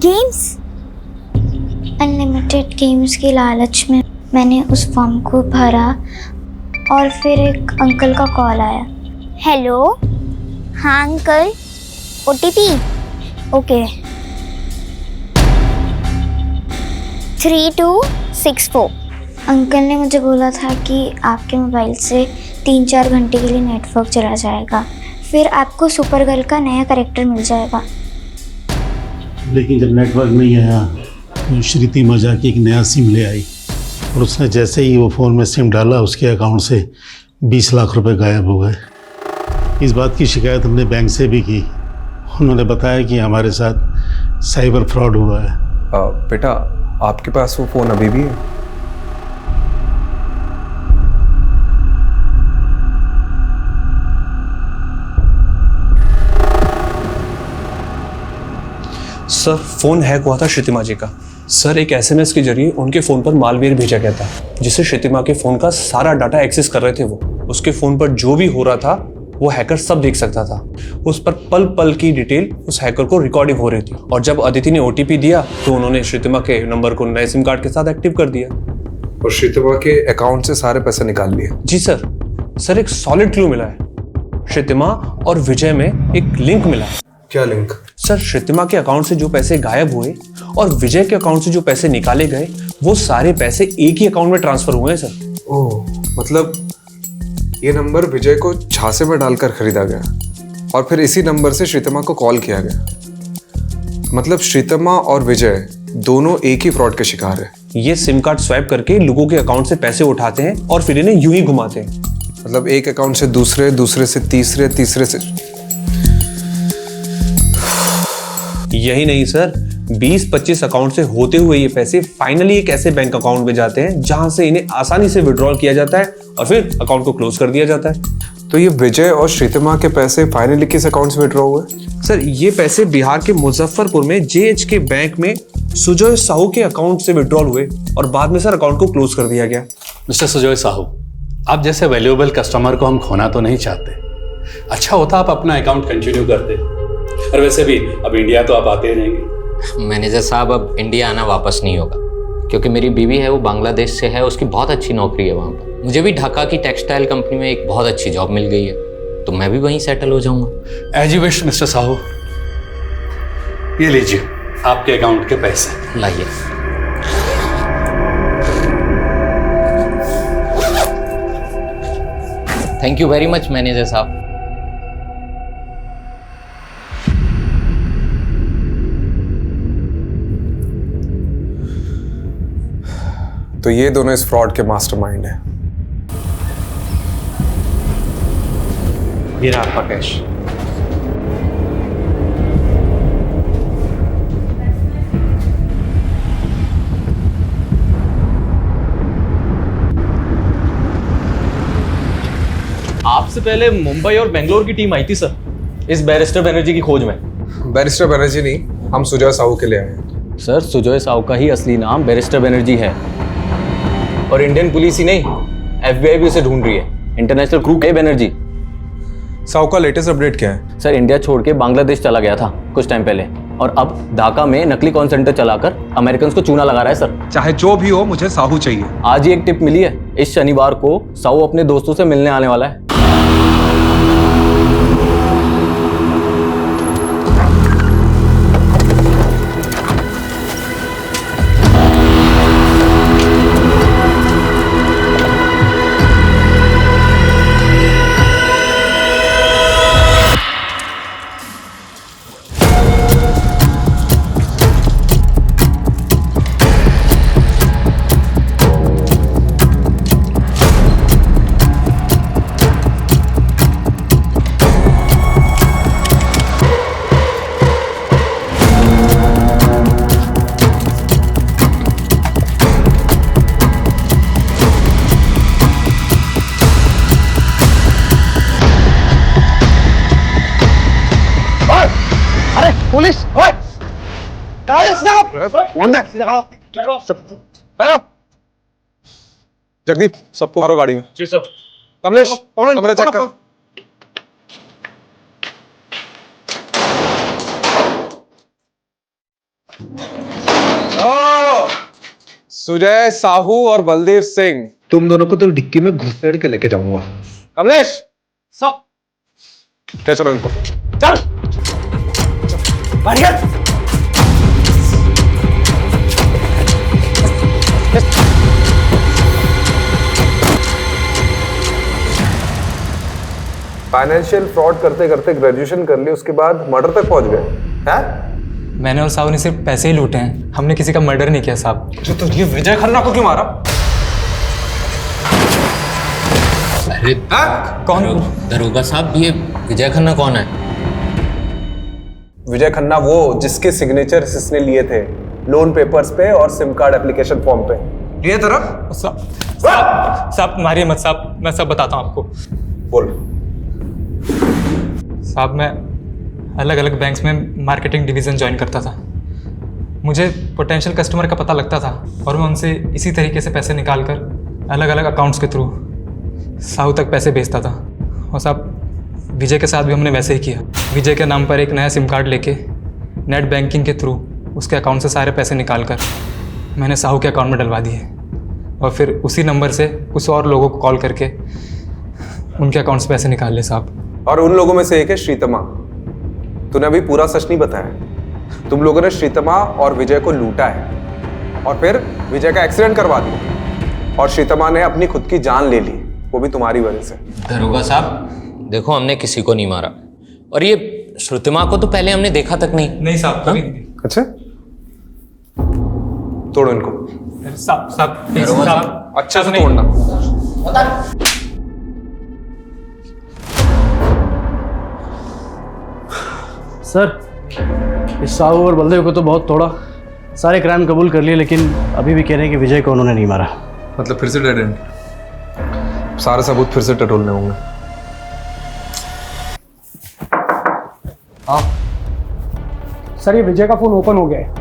L: गेम्स की लालच में मैंने उस फॉर्म को भरा और फिर एक अंकल का कॉल आया। हेलो, हाँ अंकल, OTP ओके 3264। अंकल ने मुझे बोला था कि आपके मोबाइल से 3-4 घंटे के लिए नेटवर्क चला जाएगा, फिर आपको सुपर गर्ल का नया कैरेक्टर मिल जाएगा।
K: लेकिन जब नेटवर्क नहीं आया तो श्रुतिमा जाके एक नया सिम ले आई और उसने जैसे ही वो फ़ोन में सिम डाला उसके अकाउंट से 20 लाख रुपए गायब हो गए। इस बात की शिकायत हमने बैंक से भी की। उन्होंने बताया कि हमारे साथ साइबर फ्रॉड हुआ है।
C: बेटा आपके पास वो फ़ोन अभी भी है?
N: सर फोन हैक हुआ था श्रुतिमा जी का। सर एक SMS के जरिए उनके फ़ोन पर मालवेयर भेजा गया था, जिससे श्रुतिमा के फ़ोन का सारा डाटा एक्सेस कर रहे थे वो। उसके फ़ोन पर जो भी हो रहा था वो हैकर सब देख सकता था। उस पर पल पल की डिटेल उस हैकर को रिकॉर्डिंग हो रही थी। और जब अदिति ने OTP दिया तो उन्होंने श्रुतिमा के नंबर को नए सिम कार्ड के साथ एक्टिव कर दिया
C: और श्रुतिमा के अकाउंट से सारे पैसे निकाल लिए।
N: जी सर एक सॉलिड क्लू मिला है। श्रुतिमा और विजय में एक लिंक मिला है।
C: क्या लिंक?
N: सर श्रुतिमा के अकाउंट से जो पैसे गायब हुए और विजय के अकाउंट से जो पैसे निकाले गए वो सारे पैसे एक ही अकाउंट में ट्रांसफर हुए हैं सर।
C: ओह, मतलब ये नंबर विजय को झांसे में डालकर खरीदा गया और फिर इसी नंबर से श्रुतिमा को कॉल किया गया। मतलब श्रुतिमा और विजय दोनों एक ही फ्रॉड के शिकार हैं।
N: ये सिम कार्ड स्वैप करके लोगों के अकाउंट से पैसे उठाते हैं और फिर इन्हें यूं ही घुमाते हैं।
C: मतलब एक अकाउंट से दूसरे, दूसरे से तीसरे, तीसरे से।
N: यही नहीं सर, 20-25 अकाउंट से होते हुए ये पैसे फाइनली एक ऐसे बैंक अकाउंट में जाते हैं जहां से इन्हें आसानी से विड्रॉल किया जाता है और फिर अकाउंट को क्लोज कर दिया जाता है।
C: तो ये विजय और श्रीतिमा के पैसे फाइनली किस अकाउंट से विड्रॉ हुए?
N: सर ये पैसे बिहार के मुजफ्फरपुर में JH के बैंक में सुजय साहू के अकाउंट से विड्रॉल हुए और बाद में सर अकाउंट को क्लोज कर दिया गया।
K: मिस्टर सुजय साहू, आप जैसे वैल्यूएबल कस्टमर को हम खोना तो नहीं चाहते। अच्छा होता आप अपना अकाउंट कंटिन्यू करते। और वैसे भी अब इंडिया तो आप आते ही रहेंगे।
R: मैनेजर साहब, अब इंडिया आना वापस नहीं होगा, क्योंकि मेरी बीवी है वो बांग्लादेश से है, उसकी बहुत अच्छी नौकरी है वहाँ पर। मुझे भी ढाका की टेक्सटाइल कंपनी में एक बहुत अच्छी जॉब मिल गई है, तो मैं भी वहीं सेटल हो जाऊँगा।
K: As you wish mister Sahu. ये लीजिए आपके अकाउंट के पैसे।
R: लाइए। Thank you very much manager साहब।
C: तो ये दोनों इस फ्रॉड के मास्टरमाइंड हैं।
N: ये रहा आपका कैश।
P: आपसे पहले मुंबई और बेंगलोर की टीम आई थी सर, इस बैरिस्टर बनर्जी की खोज में।
C: बैरिस्टर बनर्जी नहीं, हम सुजय साहू के लिए आए हैं।
P: सर सुजय साहू का ही असली नाम बैरिस्टर बनर्जी है, और इंडियन पुलिस ही नहीं FBI भी उसे ढूंढ रही है। इंटरनेशनल क्रू है बनर्जी।
C: साहू का लेटेस्ट अपडेट क्या है?
P: सर इंडिया छोड़ के बांग्लादेश चला गया था कुछ टाइम पहले, और अब ढाका में नकली कॉल सेंटर चलाकर अमेरिकन को चूना लगा रहा है सर।
C: चाहे जो भी हो, मुझे साहू चाहिए।
P: आज ही एक टिप मिली है, इस शनिवार को साहू अपने दोस्तों से मिलने आने वाला है।
F: पुलिस
C: जगदीप, सबको मारो गाड़ी में। जी सर। कमलेश, कमरे चेक कर। सुजय साहू और बलदेव सिंह, तुम दोनों को तो डिक्की में घुसेड़ के लेके जाऊंगा। कमलेश, सब चलो इनको। चल बढ़िया। फाइनेंशियल फ्रॉड करते करते ग्रेजुएशन कर ली, उसके बाद मर्डर तक पहुंच गए हैं?
S: मैंने और साहू ने सिर्फ पैसे ही लूटे हैं, हमने किसी का मर्डर नहीं किया साहब।
C: तो ये विजय खन्ना को क्यों मारा?
R: अरे कौन? दरोगा साहब, ये विजय खन्ना कौन है?
C: विजय खन्ना वो जिसके सिग्नेचर इसने लिए थे लोन पेपर्स पे और सिम कार्ड एप्लीकेशन फॉर्म पे। लिए तरफ
S: साहब मारिए मत साहब, मैं सब बताता हूँ आपको।
C: बोल।
S: साहब मैं अलग अलग बैंक्स में मार्केटिंग डिवीज़न ज्वाइन करता था। मुझे पोटेंशियल कस्टमर का पता लगता था और मैं उनसे इसी तरीके से पैसे निकाल कर अलग अलग अकाउंट्स के थ्रू साहू तक पैसे भेजता था। और साहब विजय के साथ भी हमने वैसे ही किया। विजय के नाम पर एक नया सिम कार्ड लेके नेट बैंकिंग के थ्रू उसके अकाउंट से सारे पैसे निकाल कर मैंने साहू के अकाउंट में डलवा दिए, और फिर उसी नंबर से कुछ और लोगों को कॉल करके उनके अकाउंट से पैसे निकाल लिए साहब।
C: और उन लोगों में से एक है श्रीतमा। तूने अभी पूरा सच नहीं बताया। तुम लोगों ने श्रीतमा और विजय को लूटा है और फिर विजय का एक्सीडेंट करवा दिया और श्रीतमा ने अपनी खुद की जान ले ली, वो भी तुम्हारी वजह से।
R: दरोगा साहब देखो, हमने किसी को नहीं मारा, और ये श्रुतिमा को तो पहले हमने देखा तक नहीं।
S: नहीं साहब, कभी नहीं।
C: अच्छा, तोड़ो इनको।
S: साहब
C: अच्छा से तोड़ना।
O: सर इस साहू और बलदेव को तो बहुत तोड़ा, सारे क्राइम कबूल कर लिए, लेकिन अभी भी कह रहे हैं कि विजय को उन्होंने नहीं मारा।
C: मतलब फिर से डेड एंड? सारे सबूत फिर से टटोलने होंगे।
M: हाँ सर, ये विजय का फोन ओपन हो गया है।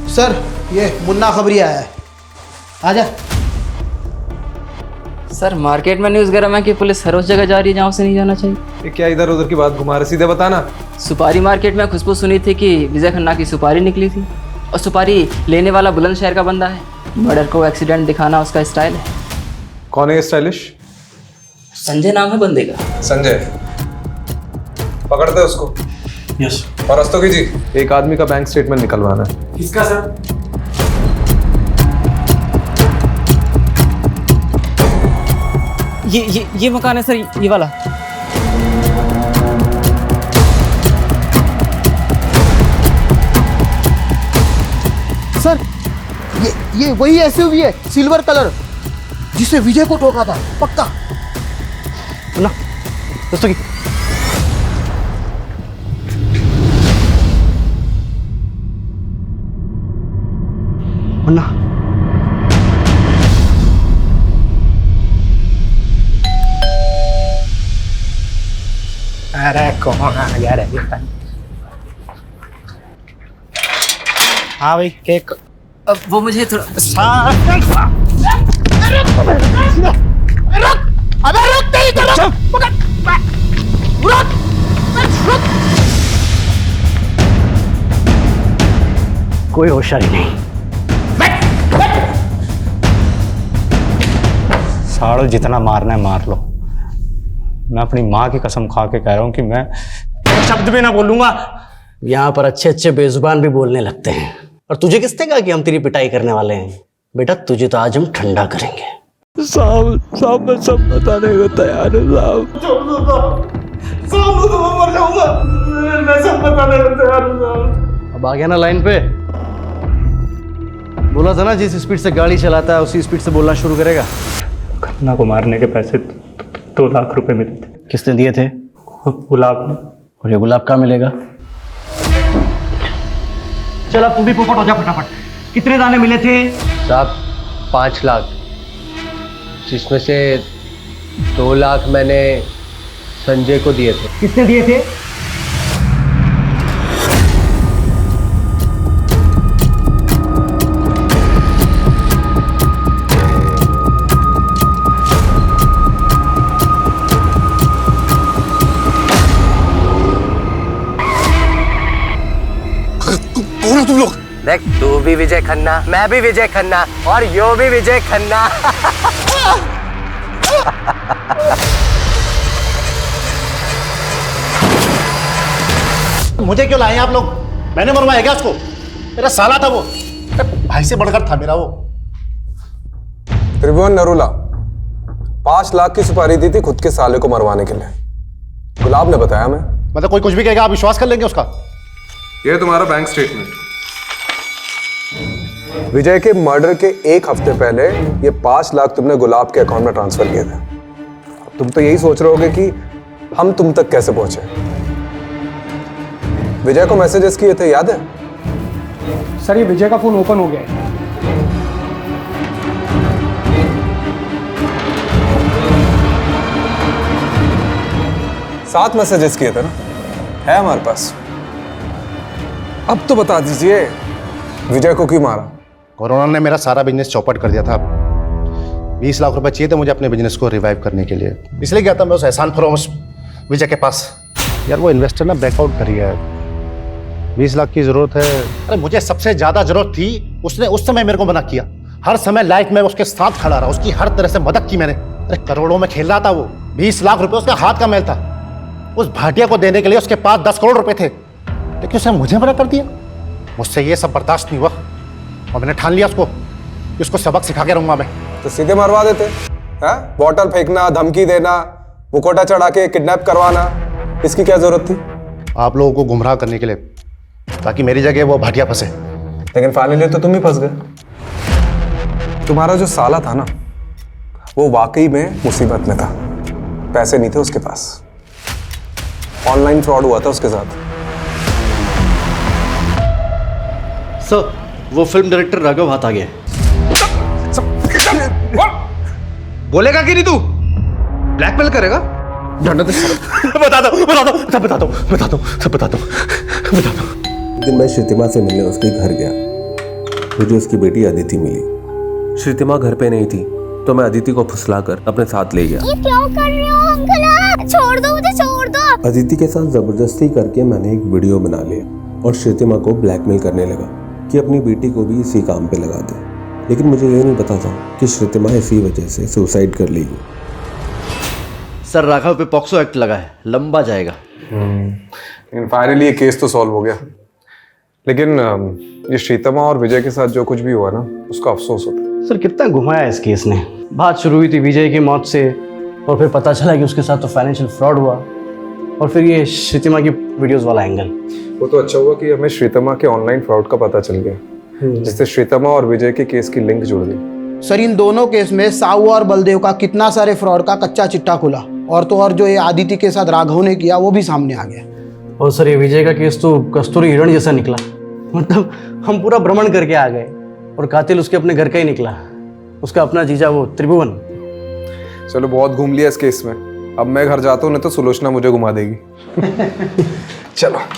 F: सर ये मुन्ना खबरी आया है, आजा।
T: सर मार्केट में न्यूज़ गरम है कि पुलिस हर उस जगह जा रही है जहाँ उसे नहीं जाना चाहिए।
C: ये क्या इधर उधर की बात घुमा रहे, सीधे बताना।
T: सुपारी मार्केट में खुशबू सुनी थी कि विजय खन्ना की सुपारी निकली थी, और सुपारी लेने वाला बुलंदशहर का बंदा है। मर्डर को एक्सीडेंट दिखाना उसका स्टाइल है।
C: कौन है ये स्टाइलिश?
T: संजय नाम है बंदे का।
C: संजय, पकड़ते हैं उसको।
M: यस।
C: और रस्तोगी जी, एक आदमी का बैंक स्टेटमेंट निकलवाना है।
M: किसका सर?
T: ये मकान है सर, ये वाला।
F: सर ये वही एसयूवी है, सिल्वर कलर, जिसे विजय को ठोका था, पक्का।
E: ना दोस्तों की मुन्ना,
B: अरे कौन आ गया रे? हाँ भाई, केक।
T: अब वो मुझे थोड़ा
O: कोई होशियारी नहीं।
D: साड़ो, जितना मारना है मार लो। मैं अपनी माँ की कसम खा के कह रहा हूँ कि मैं शब्द भी ना बोलूंगा।
O: यहाँ पर अच्छे अच्छे बेजुबान भी बोलने लगते हैं, और तुझे किसने कहा कि हम तेरी पिटाई करने वाले हैं? बेटा तुझे तो आज हम ठंडा करेंगे।
M: साहब मैं सब बताने को तैयार हूँ साहब।
B: मर जाऊंगा, मैं सब बताने को तैयार हूँ।
O: अब आ गया ना लाइन पे? बोला था ना जिस स्पीड से गाड़ी चलाता है उसी स्पीड से बोलना शुरू करेगा।
M: खन्ना को मारने के पैसे 2 लाख रुपए मिले थे।
O: किसने दिए थे?
M: गुलाब ने।
O: और ये गुलाब कहाँ मिलेगा? चल अब तू भी पोपट हो जा फटाफट। कितने दाने मिले थे?
A: साहब 5 लाख, जिसमें से 2 लाख मैंने संजय को दिए थे।
O: किसने दिए थे?
A: कौन हो तुम लोग? देख, तू भी विजय खन्ना, मैं भी विजय खन्ना, और यो भी विजय खन्ना।
E: मुझे क्यों लाए आप लोग? मैंने मरवाया क्या उसको? मेरा साला था वो, भाई से बढ़कर था मेरा वो।
C: त्रिभुवन नरूला 5 लाख की सुपारी दी थी खुद के साले को मरवाने के लिए। गुलाब ने बताया हमें।
E: मतलब कोई कुछ भी कहेगा आप विश्वास कर लेंगे उसका?
C: ये तुम्हारा बैंक स्टेटमेंट। विजय के मर्डर के 1 हफ्ते पहले ये 5 लाख तुमने गुलाब के अकाउंट में ट्रांसफर किए थे। तुम तो यही सोच रहे होगे कि हम तुम तक कैसे पहुंचे। विजय को मैसेजेस किए थे, याद है?
M: सर ये विजय का फोन ओपन हो गया है।
C: 7 मैसेजेस किए थे ना, है हमारे पास। अब तो बता दीजिए विजय को क्यों मारा?
E: कोरोना ने मेरा सारा बिजनेस चौपट कर दिया था। 20 लाख रुपए चाहिए थे मुझे अपने बिजनेस को रिवाइव करने के लिए, इसलिए गया था मैं उस एहसान फरोमस विजय के पास। यार वो इन्वेस्टर ना बैकआउट कर गया है। 20 लाख की जरूरत है। अरे मुझे सबसे ज्यादा जरूरत थी, उसने उस समय मेरे को मना किया। हर समय लाइफ में उसके साथ खड़ा रहा, उसकी हर तरह से मदद की मैंने। अरे करोड़ों में खेल रहा था वो। 20 लाख रुपए उसका हाथ का मैल था। उस भाटिया को देने के लिए उसके पास 10 करोड़ रुपए थे, लेकिन उसने मुझे मना कर दिया। मुझसे ये सब बर्दाश्त नहीं हुआ और मैंने ठान लिया उसको सबक सिखा के रहूंगा मैं।
C: तो सीधे मरवा देते हैं? बॉटल फेंकना, धमकी देना, मुकोटा चढ़ा के किडनैप करवाना, इसकी क्या जरूरत थी?
E: आप लोगों को गुमराह करने के लिए, ताकि मेरी जगह वो भाटिया फंसे।
C: लेकिन फाइनली तो तुम ही फंस गए। तुम्हारा जो साला था ना, वो वाकई में मुसीबत में था। पैसे नहीं थे उसके पास। ऑनलाइन फ्रॉड हुआ था उसके साथ।
O: सर वो फिल्म डायरेक्टर राघव हाथ आ गया है।
C: बोलेगा कि नहीं तू? ब्लैकमेल करेगा?
Q: बता दो सब बता दो बता दो।
U: दिन मैं श्रीतिमा से मिलने उसके घर गया। मुझे उसकी बेटी अदिति मिली। श्रीतिमा घर पे नहीं थी तो मैं अदिति को फुसलाकर अपने साथ ले गया।
L: ये क्यों कर रहे हो अंकल? छोड़ दो मुझे, छोड़ दो।
U: अदिति के साथ जबरदस्ती करके मैंने एक वीडियो बना लिया और श्रीतिमा को ब्लैकमेल करने लगा कि अपनी बेटी को भी इसी काम पे लगा दे। लेकिन मुझे ये नहीं पता था कि श्रीतिमा इसी वजह से सुसाइड कर लेगी।
O: सर राघव पे पॉक्सो एक्ट लगा है, लंबा जाएगा।
C: फाइनली ये केस तो सॉल्व हो गया। लेकिन ये श्रीतिमा और विजय के साथ जो कुछ भी हुआ ना, उसका अफसोस होता है।
O: सर कितना घुमाया इस केस ने। बात शुरू हुई थी विजय की मौत से, और फिर पता चला कि उसके साथ तो फाइनेंशियल फ्रॉड हुआ, और फिर ये श्रीतिमा की वीडियोस वाला एंगल।
C: वो तो अच्छा हुआ कि हमें श्रीतिमा के ऑनलाइन फ्रॉड का पता चल गया, जिससे श्रीतिमा और विजय के केस की लिंक जुड़ गई।
F: सर इन दोनों केस में साहू और बलदेव का कितना सारे फ्रॉड का कच्चा चिट्टा खुला, और तो और जो ये आदिति के साथ राघव ने किया वो भी सामने आ गया।
O: और सर ये विजय का केस तो कस्तूरी हिरण जैसा निकला। मतलब हम पूरा भ्रमण करके आ गए और कातिल उसके अपने घर का ही निकला, उसका अपना जीजा वो त्रिभुवन।
C: चलो बहुत घूम लिया इस केस में, अब मैं घर जाता हूँ, नहीं तो सुलोचना मुझे घुमा देगी। चलो।